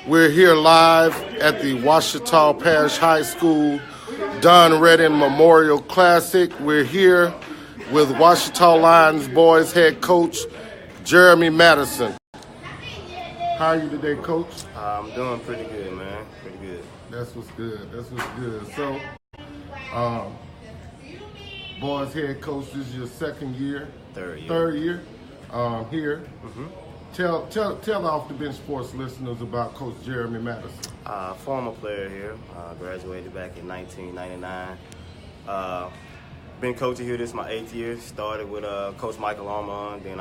We're here live at the Ouachita Parish High School Redden Memorial Classic. We're here with Ouachita Lions boys head coach Jeremy Madison. How are you today, Coach? I'm doing pretty good, man. Pretty good. That's what's good. That's what's good. So, boys head coach, this is your second year. Third year. Here. Mm-hmm. Tell the Off the Bench Sports listeners about Coach Jeremy Madison. Former player here. Graduated back in 1999. Been coaching here. This is my 8th year. Started with Coach Michael Armand. Then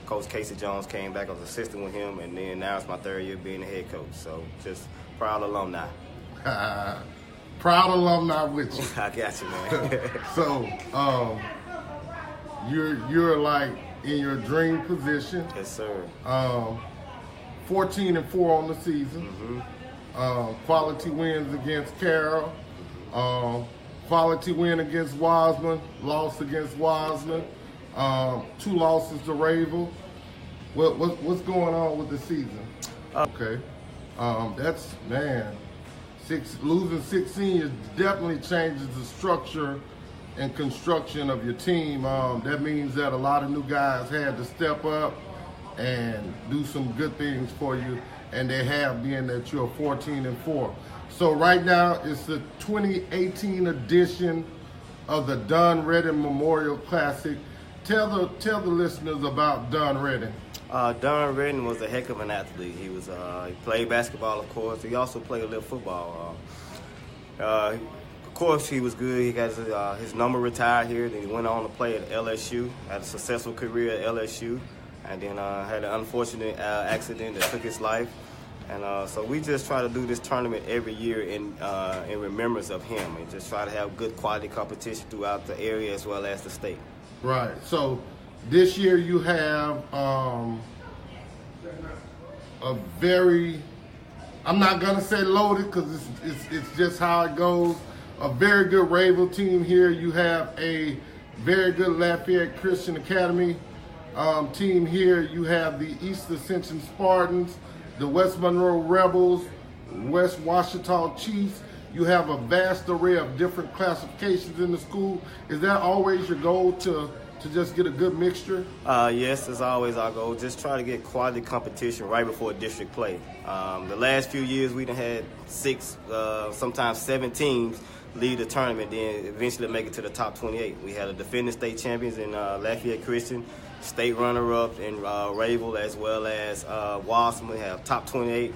Coach Casey Jones came back. I was assistant with him, and then now it's my 3rd year being the head coach. So just proud alumni. Proud alumni with you. I got you, man. So you're like in your dream position. Yes, sir. 14-4 on the season. Mm-hmm. Quality wins against Carroll. Quality win against Wiseman. Loss against Wiseman. 2 losses to Ravel. What's going on with the season? Okay. That's, man, losing 6 seniors definitely changes the structure and construction of your team. That means that a lot of new guys had to step up and do some good things for you, and they have, being that you're 14-4. So right now it's the 2018 edition of the Redden Memorial Classic. Tell the listeners about Redden. Redden was a heck of an athlete. He played basketball, of course. He also played a little football. Of course, he was good. He got his number retired here. Then he went on to play at LSU. Had a successful career at LSU, and then had an unfortunate accident that took his life. And so we just try to do this tournament every year in remembrance of him, and just try to have good quality competition throughout the area as well as the state. Right. So this year you have a very, I'm not gonna say loaded because it's just how it goes. A very good Ravel team here. You have a very good Lafayette Christian Academy team here. You have the East Ascension Spartans, the West Monroe Rebels, West Ouachita Chiefs. You have a vast array of different classifications in the school. Is that always your goal to just get a good mixture? Yes, it's always our goal. Just try to get quality competition right before district play. The last few years we done had 6, sometimes 7 teams lead the tournament, then eventually make it to the top 28. We had a defending state champions in Lafayette Christian, state runner-up in Ravel, as well as Wiseman. We have top 28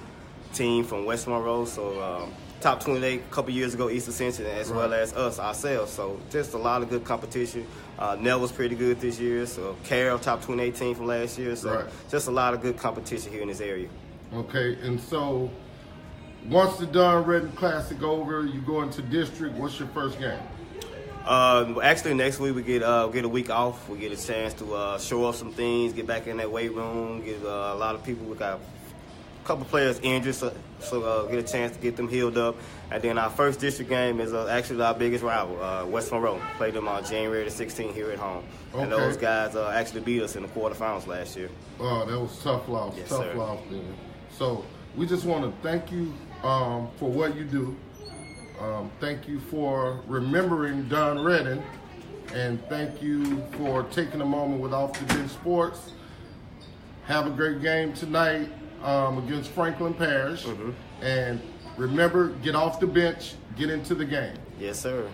team from West Monroe, so top 28 a couple years ago, East Ascension, as well as us, ourselves. So just a lot of good competition. Nell was pretty good this year, so Carroll, top 28 team from last year. So just a lot of good competition here in this area. Okay, and so once the Redden Classic over, you go into district. What's your first game? Actually, next week we get a week off. We get a chance to show off some things, get back in that weight room, get a lot of people. We got a couple players injured, so get a chance to get them healed up. And then our first district game is actually our biggest rival, West Monroe. Played them on January the 16th here at home. Okay. And those guys actually beat us in the quarterfinals last year. Oh, that was tough loss. Yes, tough sir. Loss then. So we just want to thank you for what you do. Thank you for remembering Redden, and thank you for taking a moment with Off the Bench Sports. Have a great game tonight against Franklin Parish. Mm-hmm. And remember, get off the bench, get into the game. Yes, sir.